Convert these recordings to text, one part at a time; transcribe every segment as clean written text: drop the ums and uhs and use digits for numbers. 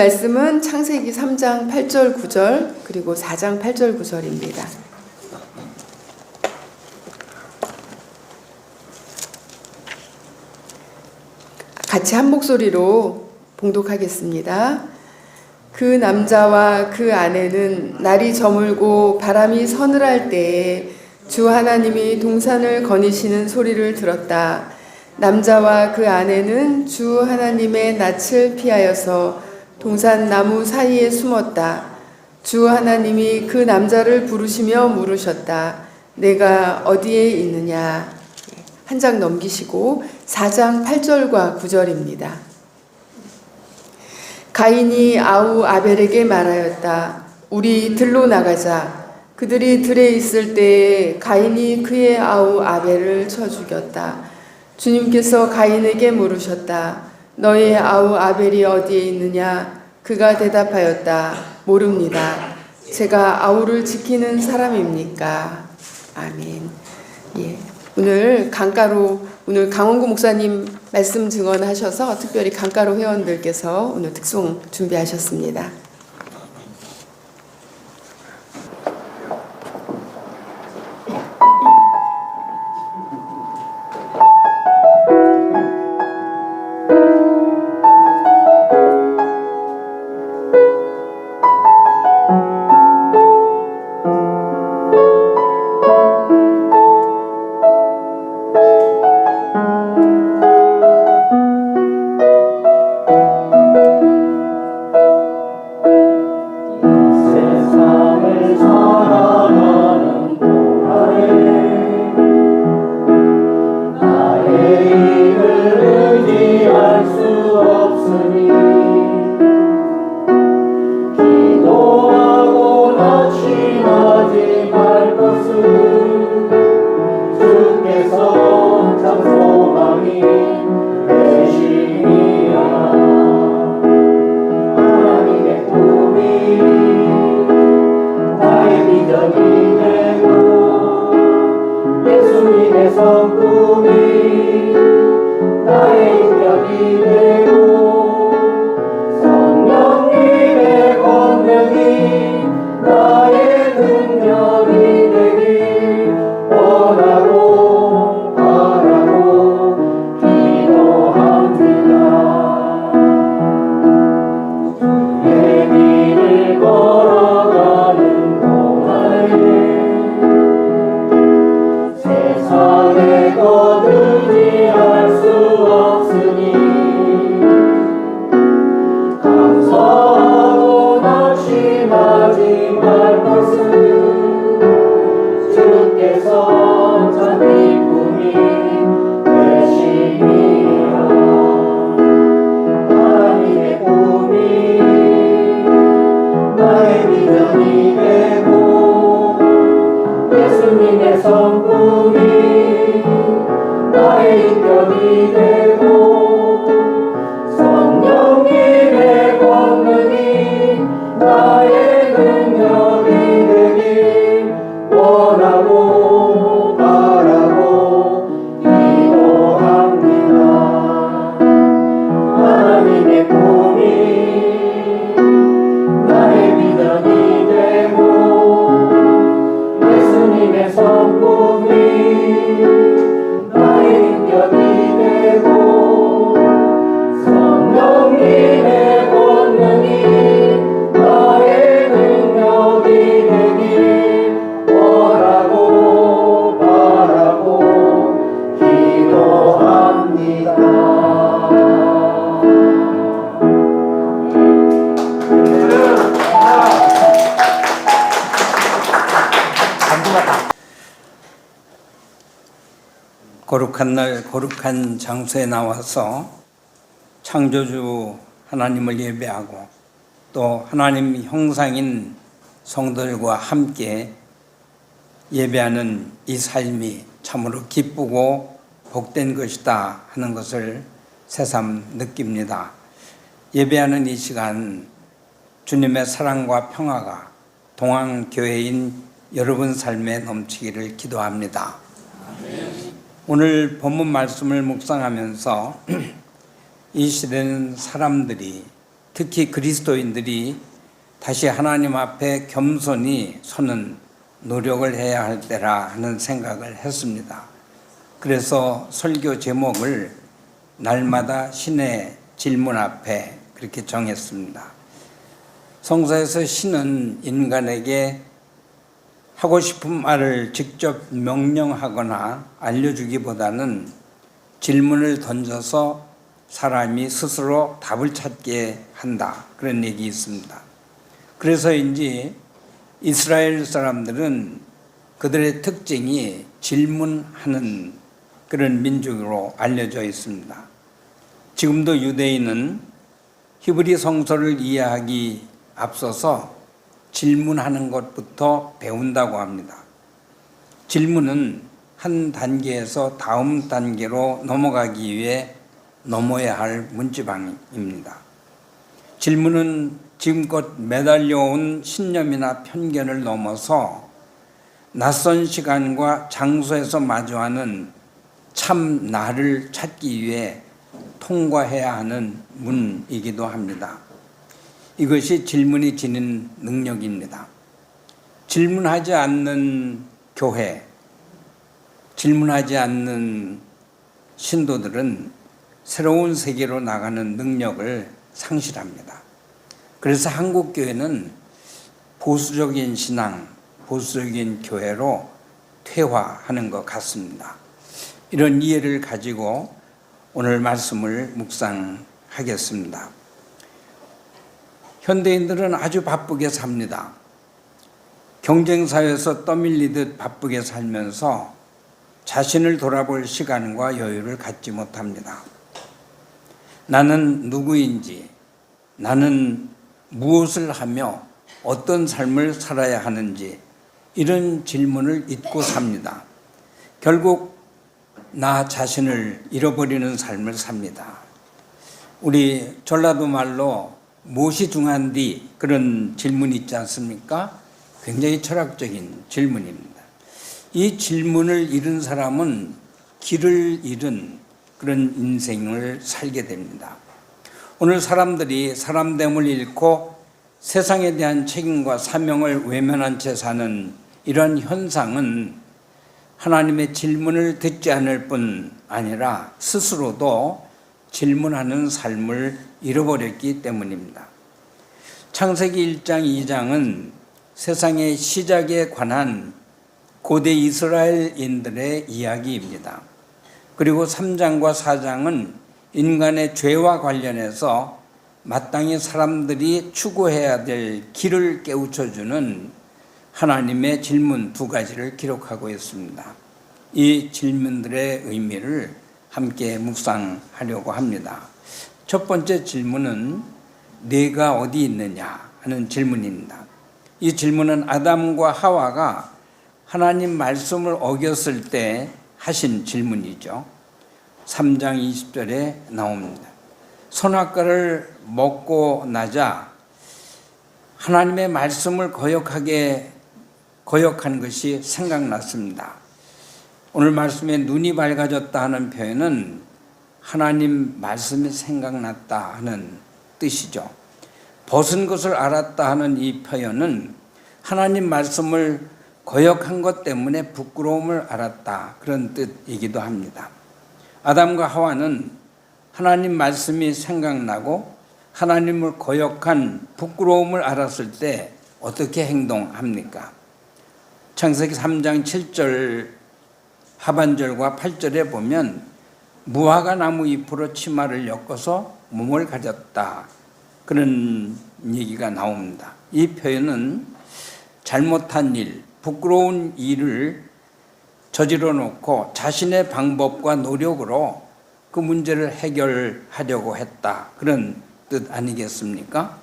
말씀은 창세기 3장 8절 9절 그리고 4장 8절 9절입니다. 같이 한 목소리로 봉독하겠습니다. 그 남자와 그 아내는 날이 저물고 바람이 서늘할 때에 주 하나님이 동산을 거니시는 소리를 들었다. 남자와 그 아내는 주 하나님의 낯을 피하여서 동산 나무 사이에 숨었다. 주 하나님이 그 남자를 부르시며 물으셨다. 내가 어디에 있느냐? 한 장 넘기시고 4장 8절과 9절입니다. 가인이 아우 아벨에게 말하였다. 우리 들로 나가자. 그들이 들에 있을 때에 가인이 그의 아우 아벨을 쳐 죽였다. 주님께서 가인에게 물으셨다. 너의 아우 아벨이 어디에 있느냐? 그가 대답하였다. 모릅니다. 제가 아우를 지키는 사람입니까? 아멘. 예. 오늘 강원구 목사님 말씀 증언하셔서 특별히 강가로 회원들께서 오늘 특송 준비하셨습니다. 거룩한 날 거룩한 장소에 나와서 창조주 하나님을 예배하고 또 하나님 형상인 성도들과 함께 예배하는 이 삶이 참으로 기쁘고 복된 것이다 하는 것을 새삼 느낍니다. 예배하는 이 시간 주님의 사랑과 평화가 동안교회인 여러분 삶에 넘치기를 기도합니다. 아멘. 오늘 본문 말씀을 묵상하면서 이 시대는 사람들이 특히 그리스도인들이 다시 하나님 앞에 겸손히 서는 노력을 해야 할 때라 하는 생각을 했습니다. 그래서 설교 제목을 날마다 신의 질문 앞에 그렇게 정했습니다. 성서에서 신은 인간에게 하고 싶은 말을 직접 명령하거나 알려주기보다는 질문을 던져서 사람이 스스로 답을 찾게 한다. 그런 얘기 있습니다. 그래서인지 이스라엘 사람들은 그들의 특징이 질문하는 그런 민족으로 알려져 있습니다. 지금도 유대인은 히브리 성서를 이해하기 앞서서 질문하는 것부터 배운다고 합니다. 질문은 한 단계에서 다음 단계로 넘어가기 위해 넘어야 할 문지방입니다. 질문은 지금껏 매달려온 신념이나 편견을 넘어서 낯선 시간과 장소에서 마주하는 참 나를 찾기 위해 통과해야 하는 문이기도 합니다. 이것이 질문이 지닌 능력입니다. 질문하지 않는 교회, 질문하지 않는 신도들은 새로운 세계로 나가는 능력을 상실합니다. 그래서 한국교회는 보수적인 신앙, 보수적인 교회로 퇴화하는 것 같습니다. 이런 이해를 가지고 오늘 말씀을 묵상하겠습니다. 현대인들은 아주 바쁘게 삽니다. 경쟁사회에서 떠밀리듯 바쁘게 살면서 자신을 돌아볼 시간과 여유를 갖지 못합니다. 나는 누구인지, 나는 무엇을 하며 어떤 삶을 살아야 하는지 이런 질문을 잊고 삽니다. 결국 나 자신을 잃어버리는 삶을 삽니다. 우리 전라도 말로 무엇이 중요한디 그런 질문이 있지 않습니까? 굉장히 철학적인 질문입니다. 이 질문을 잃은 사람은 길을 잃은 그런 인생을 살게 됩니다. 오늘 사람들이 사람됨을 잃고 세상에 대한 책임과 사명을 외면한 채 사는 이런 현상은 하나님의 질문을 듣지 않을 뿐 아니라 스스로도 질문하는 삶을 잃어버렸기 때문입니다. 창세기 1장, 2장은 세상의 시작에 관한 고대 이스라엘인들의 이야기입니다. 그리고 3장과 4장은 인간의 죄와 관련해서 마땅히 사람들이 추구해야 될 길을 깨우쳐주는 하나님의 질문 두 가지를 기록하고 있습니다. 이 질문들의 의미를 함께 묵상하려고 합니다. 첫 번째 질문은 내가 어디 있느냐 하는 질문입니다. 이 질문은 아담과 하와가 하나님 말씀을 어겼을 때 하신 질문이죠. 3장 20절에 나옵니다. 선악과를 먹고 나자 하나님의 말씀을 거역한 것이 생각났습니다. 오늘 말씀에 눈이 밝아졌다 하는 표현은 하나님 말씀이 생각났다 하는 뜻이죠. 벗은 것을 알았다 하는 이 표현은 하나님 말씀을 거역한 것 때문에 부끄러움을 알았다 그런 뜻이기도 합니다. 아담과 하와는 하나님 말씀이 생각나고 하나님을 거역한 부끄러움을 알았을 때 어떻게 행동합니까? 창세기 3장 7절 하반절과 8절에 보면 무화과 나무 잎으로 치마를 엮어서 몸을 가졌다 그런 얘기가 나옵니다. 이 표현은 잘못한 일, 부끄러운 일을 저질러 놓고 자신의 방법과 노력으로 그 문제를 해결하려고 했다 그런 뜻 아니겠습니까?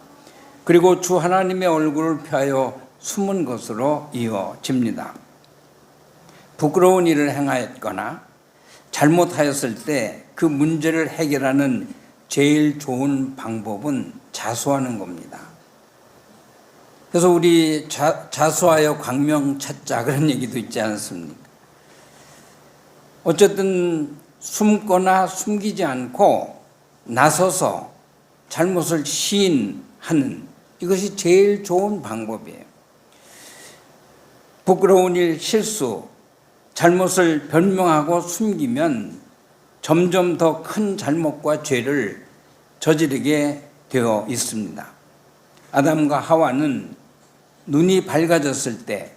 그리고 주 하나님의 얼굴을 피하여 숨은 것으로 이어집니다. 부끄러운 일을 행하였거나 잘못하였을 때 그 문제를 해결하는 제일 좋은 방법은 자수하는 겁니다. 그래서 우리 자수하여 광명 찾자 그런 얘기도 있지 않습니까? 어쨌든 숨거나 숨기지 않고 나서서 잘못을 시인하는 이것이 제일 좋은 방법이에요. 부끄러운 일, 실수, 잘못을 변명하고 숨기면 점점 더 큰 잘못과 죄를 저지르게 되어 있습니다. 아담과 하와는 눈이 밝아졌을 때,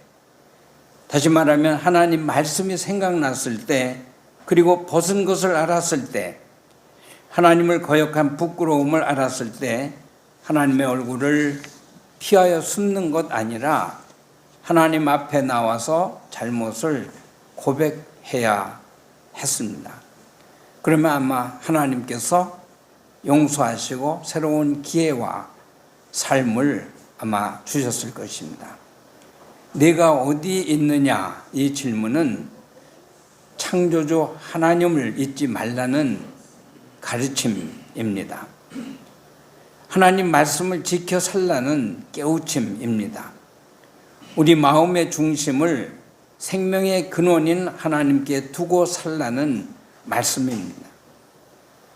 다시 말하면 하나님 말씀이 생각났을 때, 그리고 벗은 것을 알았을 때, 하나님을 거역한 부끄러움을 알았을 때 하나님의 얼굴을 피하여 숨는 것 아니라 하나님 앞에 나와서 잘못을 고백해야 했습니다. 그러면 아마 하나님께서 용서하시고 새로운 기회와 삶을 아마 주셨을 것입니다. 내가 어디 있느냐, 이 질문은 창조주 하나님을 잊지 말라는 가르침입니다. 하나님 말씀을 지켜 살라는 깨우침입니다. 우리 마음의 중심을 생명의 근원인 하나님께 두고 살라는 말씀입니다.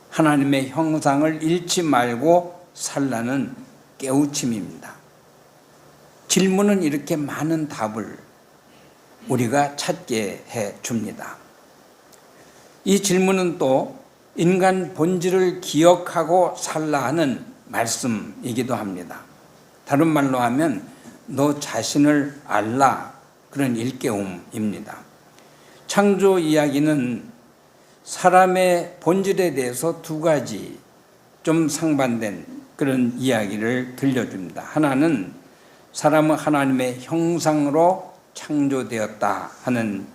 하나님의 형상을 잃지 말고 살라는 깨우침입니다. 질문은 이렇게 많은 답을 우리가 찾게 해 줍니다. 이 질문은 또 인간 본질을 기억하고 살라 하는 말씀이기도 합니다. 다른 말로 하면 너 자신을 알라, 그런 일깨움입니다. 창조 이야기는 사람의 본질에 대해서 두 가지 좀 상반된 그런 이야기를 들려줍니다. 하나는 사람은 하나님의 형상으로 창조되었다 하는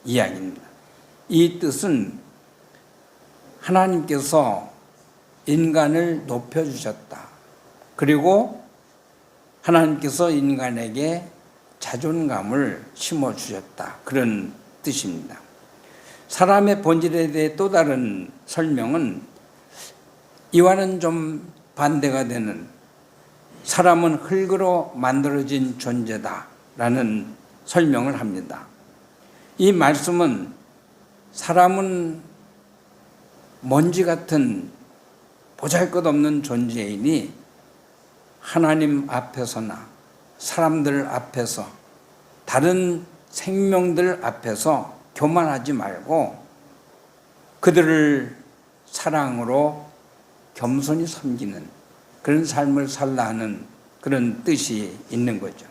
이야기입니다. 이 뜻은 하나님께서 인간을 높여주셨다. 그리고 하나님께서 인간에게 자존감을 심어주셨다. 그런 뜻입니다. 사람의 본질에 대해 또 다른 설명은 이와는 좀 반대가 되는 사람은 흙으로 만들어진 존재다 라는 설명을 합니다. 이 말씀은 사람은 먼지 같은 보잘것없는 존재이니 하나님 앞에서나 사람들 앞에서 다른 생명들 앞에서 교만하지 말고 그들을 사랑으로 겸손히 섬기는 그런 삶을 살라 하는 그런 뜻이 있는 거죠.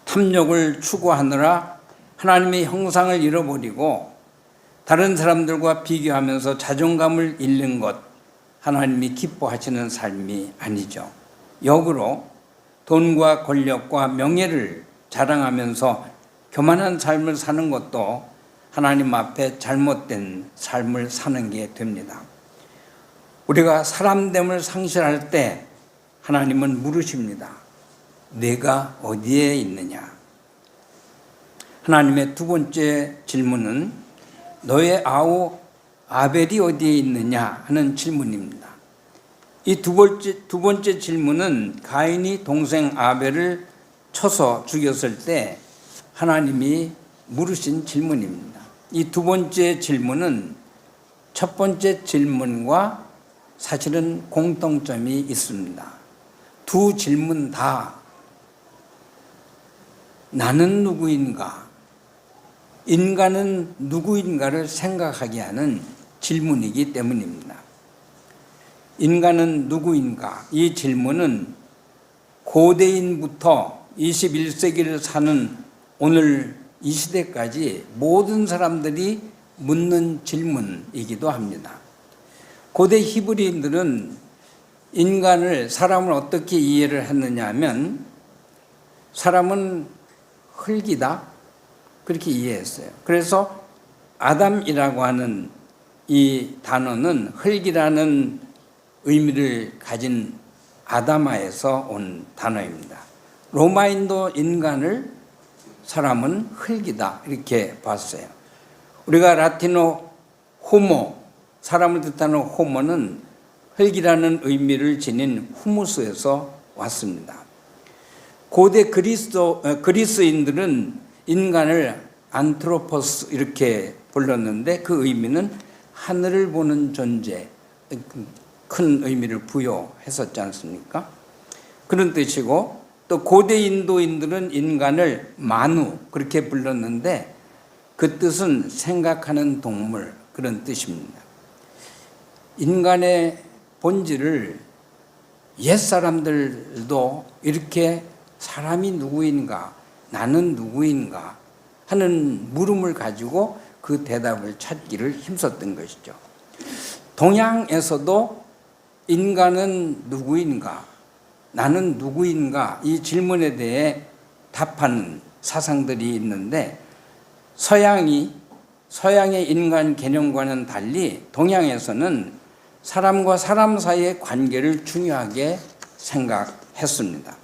탐욕을 추구하느라 하나님의 형상을 잃어버리고 다른 사람들과 비교하면서 자존감을 잃는 것, 하나님이 기뻐하시는 삶이 아니죠. 역으로 돈과 권력과 명예를 자랑하면서 교만한 삶을 사는 것도 하나님 앞에 잘못된 삶을 사는 게 됩니다. 우리가 사람됨을 상실할 때 하나님은 물으십니다. 내가 어디에 있느냐? 하나님의 두 번째 질문은 너의 아우 아벨이 어디에 있느냐 하는 질문입니다. 이 두 번째 질문은 가인이 동생 아벨을 쳐서 죽였을 때 하나님이 물으신 질문입니다. 이 두 번째 질문은 첫 번째 질문과 사실은 공통점이 있습니다. 두 질문 다 나는 누구인가? 인간은 누구인가를 생각하게 하는 질문이기 때문입니다. 인간은 누구인가? 이 질문은 고대인부터 21세기를 사는 오늘 이 시대까지 모든 사람들이 묻는 질문이기도 합니다. 고대 히브리인들은 사람을 어떻게 이해를 했느냐 하면 사람은 흙이다. 그렇게 이해했어요. 그래서 아담이라고 하는 이 단어는 흙이라는 의미를 가진 아다마에서 온 단어입니다. 로마인도 사람은 흙이다 이렇게 봤어요. 우리가 라틴어 호모, 사람을 뜻하는 호모는 흙이라는 의미를 지닌 후무스에서 왔습니다. 고대 그리스인들은 인간을 안트로포스 이렇게 불렀는데 그 의미는 하늘을 보는 존재, 큰 의미를 부여했었지 않습니까? 그런 뜻이고, 또 고대 인도인들은 인간을 마누 그렇게 불렀는데 그 뜻은 생각하는 동물, 그런 뜻입니다. 인간의 본질을 옛사람들도 이렇게 사람이 누구인가, 나는 누구인가 하는 물음을 가지고 그 대답을 찾기를 힘썼던 것이죠. 동양에서도 인간은 누구인가, 나는 누구인가, 이 질문에 대해 답하는 사상들이 있는데, 서양의 인간 개념과는 달리 동양에서는 사람과 사람 사이의 관계를 중요하게 생각했습니다.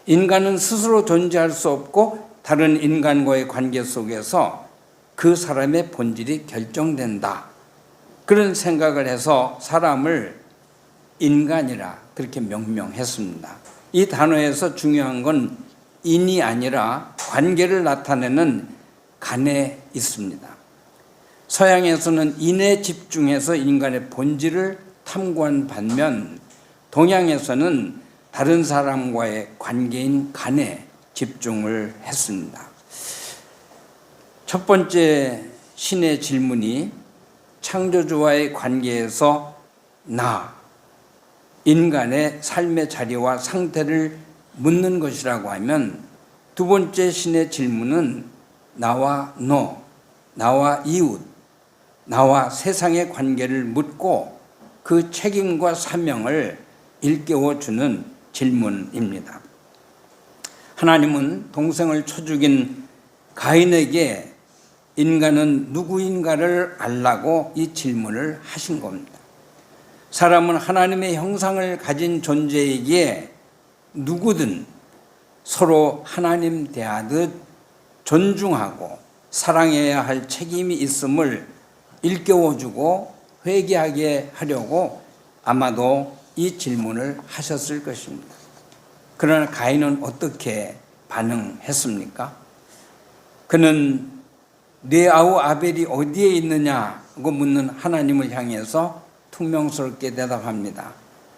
인간은 스스로 존재할 수 없고 다른 인간과의 관계 속에서 그 사람의 본질이 결정된다. 그런 생각을 해서 사람을 인간이라 그렇게 명명했습니다. 이 단어에서 중요한 건 인이 아니라 관계를 나타내는 간에 있습니다. 서양에서는 인에 집중해서 인간의 본질을 탐구한 반면 동양에서는 다른 사람과의 관계인 간에 집중을 했습니다. 첫 번째 신의 질문이 창조주와의 관계에서 나, 인간의 삶의 자리와 상태를 묻는 것이라고 하면, 두 번째 신의 질문은 나와 너, 나와 이웃, 나와 세상의 관계를 묻고 그 책임과 사명을 일깨워주는 질문입니다. 하나님은 동생을 쳐 죽인 가인에게 인간은 누구인가를 알라고 이 질문을 하신 겁니다. 사람은 하나님의 형상을 가진 존재이기에 누구든 서로 하나님 대하듯 존중하고 사랑해야 할 책임이 있음을 일깨워주고 회개하게 하려고 아마도 이 질문을 하셨을 것입니다. 그러나 가인은 어떻게 반응했습니까? 그는 내 아우 아벨이 어디에 있느냐고 묻는 하나님을 향해서 퉁명스럽게 대답합니다.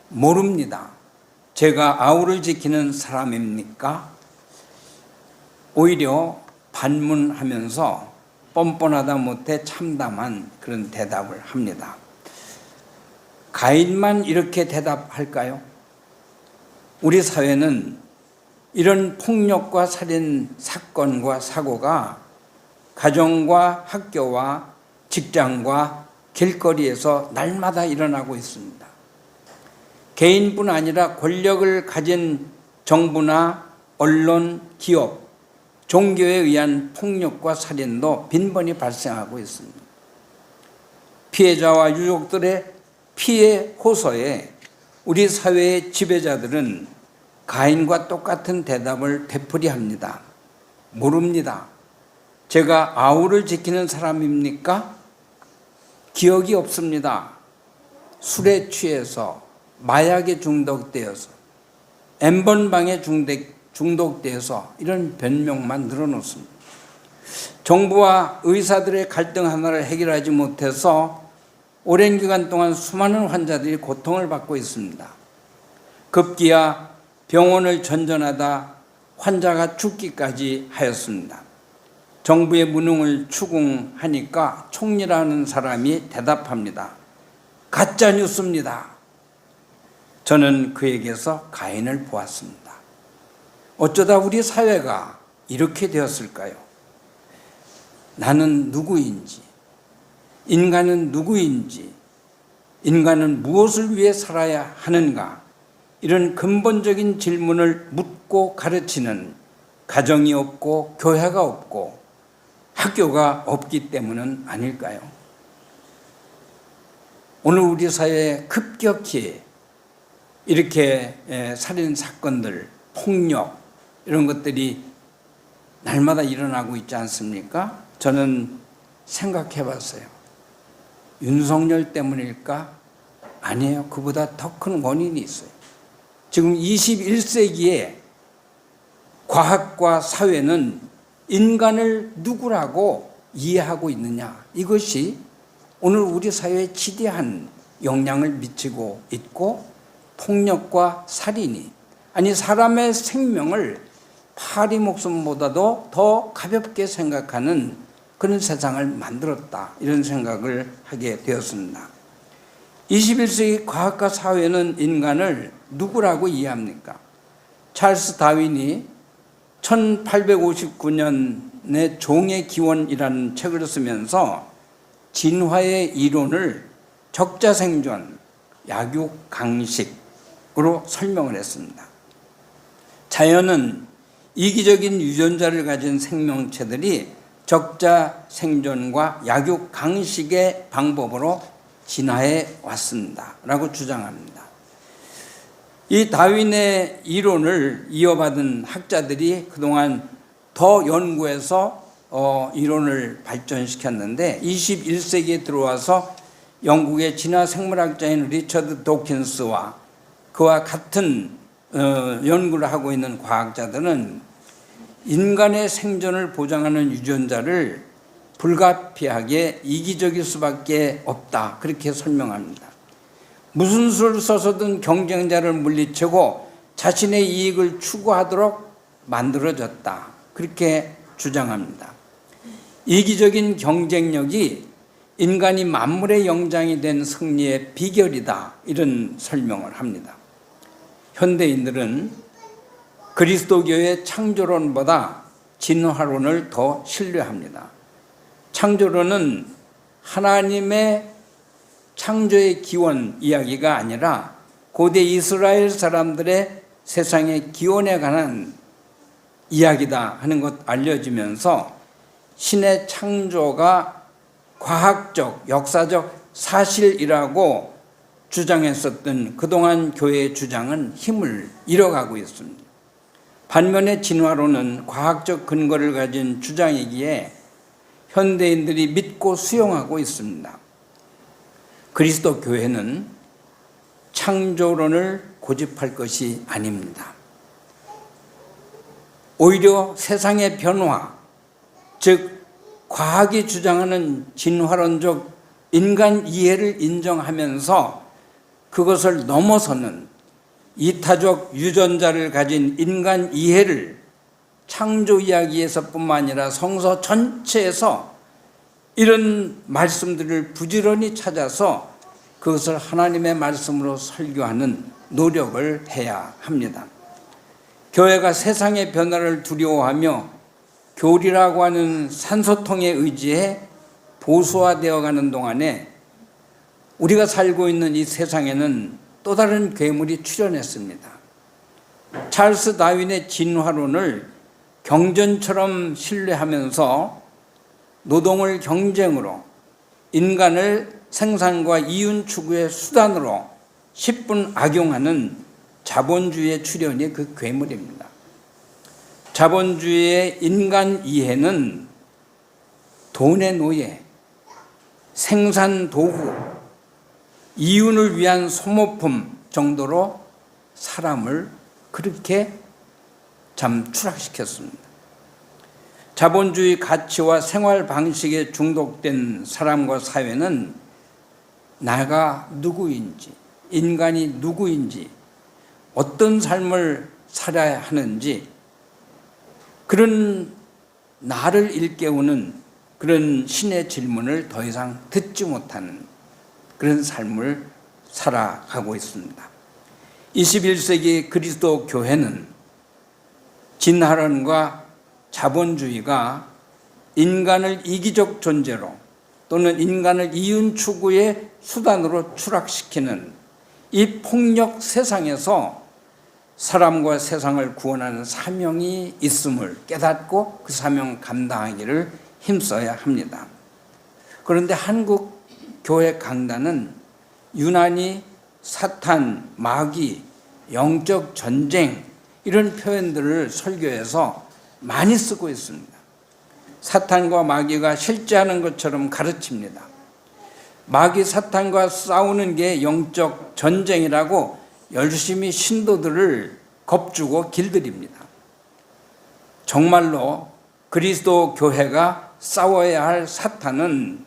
모릅니다. 제가 아우를 지키는 사람입니까? 오히려 반문하면서 뻔뻔하다 못해 참담한 그런 대답을 합니다. 가인만 이렇게 대답할까요? 우리 사회는 이런 폭력과 살인 사건과 사고가 가정과 학교와 직장과 길거리에서 날마다 일어나고 있습니다. 개인뿐 아니라 권력을 가진 정부나 언론, 기업, 종교에 의한 폭력과 살인도 빈번히 발생하고 있습니다. 피해자와 유족들의 피해 호소에 우리 사회의 지배자들은 가인과 똑같은 대답을 되풀이합니다. 모릅니다. 제가 아우를 지키는 사람입니까? 기억이 없습니다. 술에 취해서, 마약에 중독되어서, N번방에 중독되어서 이런 변명만 늘어놓습니다. 정부와 의사들의 갈등 하나를 해결하지 못해서 오랜 기간 동안 수많은 환자들이 고통을 받고 있습니다. 급기야 병원을 전전하다 환자가 죽기까지 하였습니다. 정부의 무능을 추궁하니까 총리라는 사람이 대답합니다. 가짜 뉴스입니다. 저는 그에게서 가인을 보았습니다. 어쩌다 우리 사회가 이렇게 되었을까요? 나는 누구인지, 인간은 누구인지, 인간은 무엇을 위해 살아야 하는가, 이런 근본적인 질문을 묻고 가르치는 가정이 없고 교회가 없고 학교가 없기 때문은 아닐까요? 오늘 우리 사회에 급격히 이렇게 살인 사건들, 폭력 이런 것들이 날마다 일어나고 있지 않습니까? 저는 생각해 봤어요. 윤석열 때문일까? 아니에요. 그보다 더 큰 원인이 있어요. 지금 21세기에 과학과 사회는 인간을 누구라고 이해하고 있느냐, 이것이 오늘 우리 사회의 지대한 영향을 미치고 있고 폭력과 살인이 아니 사람의 생명을 파리 목숨보다도 더 가볍게 생각하는 그런 세상을 만들었다. 이런 생각을 하게 되었습니다. 21세기 과학과 사회는 인간을 누구라고 이해합니까? 찰스 다윈이 1859년에 종의 기원이라는 책을 쓰면서 진화의 이론을 적자생존, 약육강식으로 설명을 했습니다. 자연은 이기적인 유전자를 가진 생명체들이 적자생존과 약육강식의 방법으로 진화해 왔습니다. 라고 주장합니다. 이 다윈의 이론을 이어받은 학자들이 그동안 더 연구해서 이론을 발전시켰는데 21세기에 들어와서 영국의 진화생물학자인 리처드 도킨스와 그와 같은 연구를 하고 있는 과학자들은 인간의 생존을 보장하는 유전자를 불가피하게 이기적일 수밖에 없다. 그렇게 설명합니다. 무슨 수를 써서든 경쟁자를 물리치고 자신의 이익을 추구하도록 만들어졌다. 그렇게 주장합니다. 이기적인 경쟁력이 인간이 만물의 영장이 된 승리의 비결이다. 이런 설명을 합니다. 현대인들은 그리스도교의 창조론보다 진화론을 더 신뢰합니다. 창조론은 하나님의 창조의 기원 이야기가 아니라 고대 이스라엘 사람들의 세상의 기원에 관한 이야기다 하는 것 알려지면서 신의 창조가 과학적, 역사적 사실이라고 주장했었던 그동안 교회의 주장은 힘을 잃어가고 있습니다. 반면에 진화론은 과학적 근거를 가진 주장이기에 현대인들이 믿고 수용하고 있습니다. 그리스도 교회는 창조론을 고집할 것이 아닙니다. 오히려 세상의 변화, 즉 과학이 주장하는 진화론적 인간 이해를 인정하면서 그것을 넘어서는 이타적 유전자를 가진 인간 이해를 창조 이야기에서뿐만 아니라 성서 전체에서 이런 말씀들을 부지런히 찾아서 그것을 하나님의 말씀으로 설교하는 노력을 해야 합니다. 교회가 세상의 변화를 두려워하며 교리라고 하는 산소통에 의지해 보수화되어 가는 동안에 우리가 살고 있는 이 세상에는 또 다른 괴물이 출현했습니다. 찰스 다윈의 진화론을 경전처럼 신뢰하면서 노동을 경쟁으로 인간을 생산과 이윤 추구의 수단으로 10분 악용하는 자본주의의 출현이 그 괴물입니다. 자본주의의 인간 이해는 돈의 노예, 생산 도구, 이윤을 위한 소모품 정도로 사람을 그렇게 추락시켰습니다. 자본주의 가치와 생활 방식에 중독된 사람과 사회는 나가 누구인지, 인간이 누구인지, 어떤 삶을 살아야 하는지 그런 나를 일깨우는 그런 신의 질문을 더 이상 듣지 못하는 그런 삶을 살아가고 있습니다. 21세기 그리스도 교회는 진화론과 자본주의가 인간을 이기적 존재로 또는 인간을 이윤 추구의 수단으로 추락시키는 이 폭력 세상에서 사람과 세상을 구원하는 사명이 있음을 깨닫고 그 사명 감당하기를 힘써야 합니다. 그런데 한국 교회 강단은 유난히 사탄, 마귀, 영적 전쟁 이런 표현들을 설교에서 많이 쓰고 있습니다. 사탄과 마귀가 실제하는 것처럼 가르칩니다. 마귀 사탄과 싸우는 게 영적 전쟁이라고 열심히 신도들을 겁주고 길들입니다. 정말로 그리스도 교회가 싸워야 할 사탄은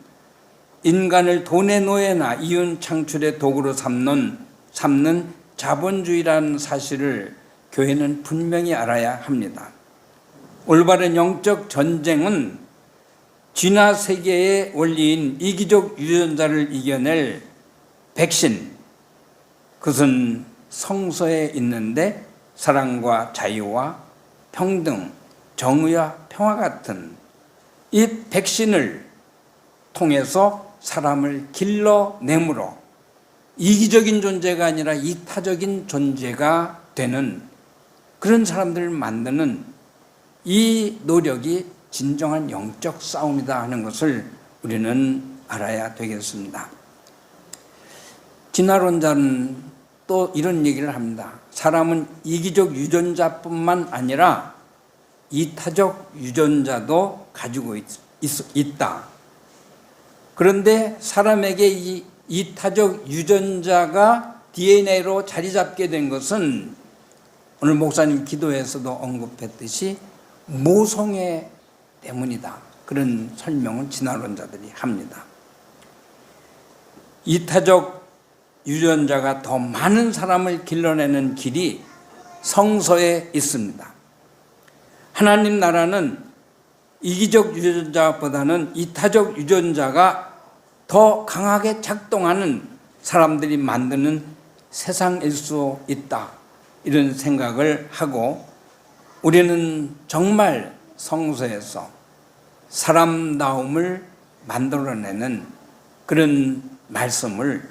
인간을 돈의 노예나 이윤 창출의 도구로 삼는 자본주의라는 사실을 교회는 분명히 알아야 합니다. 올바른 영적 전쟁은 진화 세계의 원리인 이기적 유전자를 이겨낼 백신, 그것은 성서에 있는데 사랑과 자유와 평등, 정의와 평화 같은 이 백신을 통해서 사람을 길러내므로 이기적인 존재가 아니라 이타적인 존재가 되는 그런 사람들을 만드는 이 노력이 진정한 영적 싸움이다 하는 것을 우리는 알아야 되겠습니다. 진화론자는 또 이런 얘기를 합니다. 사람은 이기적 유전자뿐만 아니라 이타적 유전자도 가지고 있다. 그런데 사람에게 이 이타적 유전자가 DNA로 자리 잡게 된 것은 오늘 목사님 기도에서도 언급했듯이 모성애 때문이다. 그런 설명을 진화론자들이 합니다. 이타적 유전자가 더 많은 사람을 길러내는 길이 성서에 있습니다. 하나님 나라는 이기적 유전자보다는 이타적 유전자가 더 강하게 작동하는 사람들이 만드는 세상일 수 있다. 이런 생각을 하고 우리는 정말 성서에서 사람다움을 만들어내는 그런 말씀을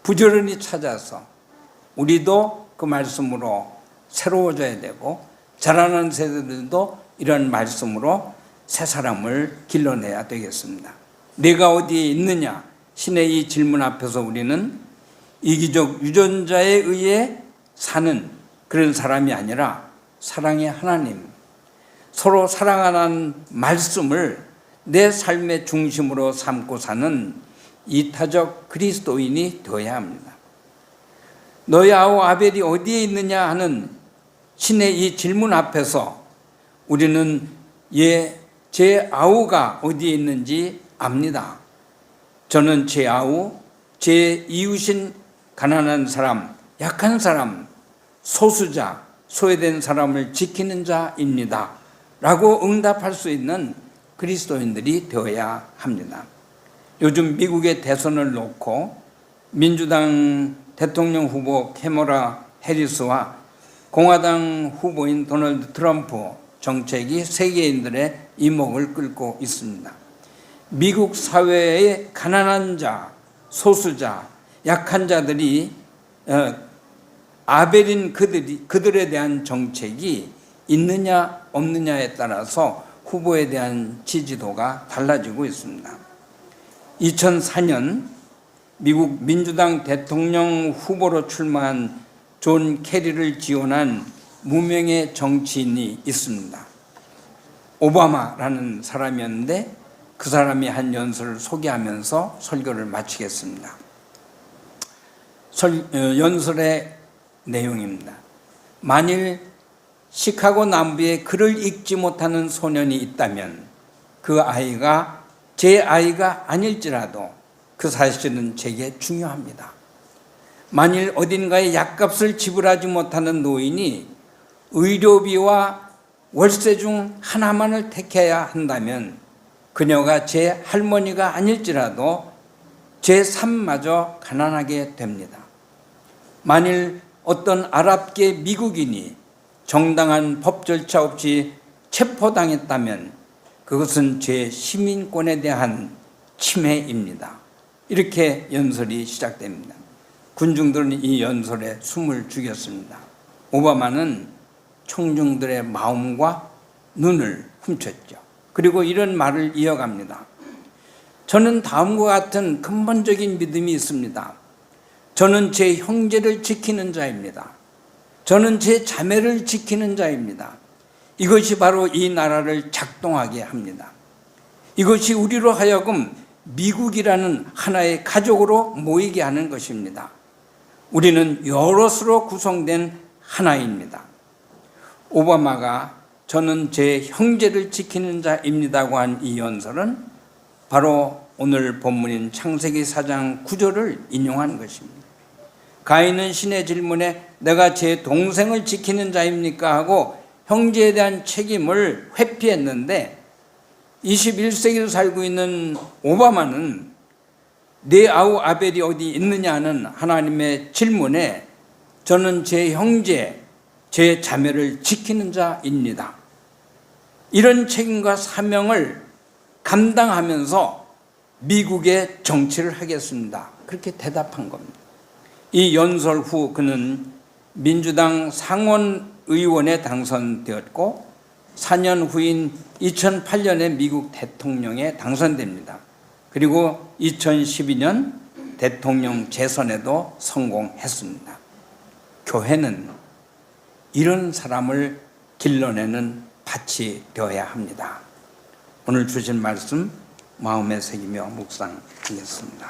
부지런히 찾아서 우리도 그 말씀으로 새로워져야 되고 자라는 세대들도 이런 말씀으로 새 사람을 길러내야 되겠습니다. 내가 어디에 있느냐? 신의 이 질문 앞에서 우리는 이기적 유전자에 의해 사는 그런 사람이 아니라 사랑의 하나님, 서로 사랑하는 말씀을 내 삶의 중심으로 삼고 사는 이타적 그리스도인이 되어야 합니다. 너의 아우 아벨이 어디에 있느냐 하는 신의 이 질문 앞에서 우리는 제 아우가 어디에 있는지 압니다. 저는 제 아우, 제 이웃인 가난한 사람, 약한 사람, 소수자, 소외된 사람을 지키는 자입니다. 라고 응답할 수 있는 그리스도인들이 되어야 합니다. 요즘 미국의 대선을 놓고 민주당 대통령 후보 캐머라 해리스와 공화당 후보인 도널드 트럼프 정책이 세계인들의 이목을 끌고 있습니다. 미국 사회의 가난한 자, 소수자, 약한 자들이 아벨인 그들에 대한 정책이 있느냐 없느냐에 따라서 후보에 대한 지지도가 달라지고 있습니다. 2004년 미국 민주당 대통령 후보로 출마한 존 케리를 지원한 무명의 정치인이 있습니다. 오바마라는 사람이었는데 그 사람이 한 연설을 소개하면서 설교를 마치겠습니다. 연설의 내용입니다. 만일 시카고 남부에 글을 읽지 못하는 소년이 있다면 그 아이가 제 아이가 아닐지라도 그 사실은 제게 중요합니다. 만일 어딘가에 약값을 지불하지 못하는 노인이 의료비와 월세 중 하나만을 택해야 한다면 그녀가 제 할머니가 아닐지라도 제 삶마저 가난하게 됩니다. 만일 어떤 아랍계 미국인이 정당한 법 절차 없이 체포당했다면 그것은 제 시민권에 대한 침해입니다. 이렇게 연설이 시작됩니다. 군중들은 이 연설에 숨을 죽였습니다. 오바마는 청중들의 마음과 눈을 훔쳤죠. 그리고 이런 말을 이어갑니다. 저는 다음과 같은 근본적인 믿음이 있습니다. 저는 제 형제를 지키는 자입니다. 저는 제 자매를 지키는 자입니다. 이것이 바로 이 나라를 작동하게 합니다. 이것이 우리로 하여금 미국이라는 하나의 가족으로 모이게 하는 것입니다. 우리는 여럿으로 구성된 하나입니다. 오바마가 저는 제 형제를 지키는 자입니다고 한 이 연설은 바로 오늘 본문인 창세기 4장 9절을 인용한 것입니다. 가인은 신의 질문에 내가 제 동생을 지키는 자입니까? 하고 형제에 대한 책임을 회피했는데 21세기를 살고 있는 오바마는 내 아우 아벨이 어디 있느냐는 하나님의 질문에 저는 제 형제, 제 자매를 지키는 자입니다. 이런 책임과 사명을 감당하면서 미국의 정치를 하겠습니다. 그렇게 대답한 겁니다. 이 연설 후 그는 민주당 상원의원에 당선되었고 4년 후인 2008년에 미국 대통령에 당선됩니다. 그리고 2012년 대통령 재선에도 성공했습니다. 교회는 이런 사람을 길러내는 밭이 되어야 합니다. 오늘 주신 말씀 마음에 새기며 묵상하겠습니다.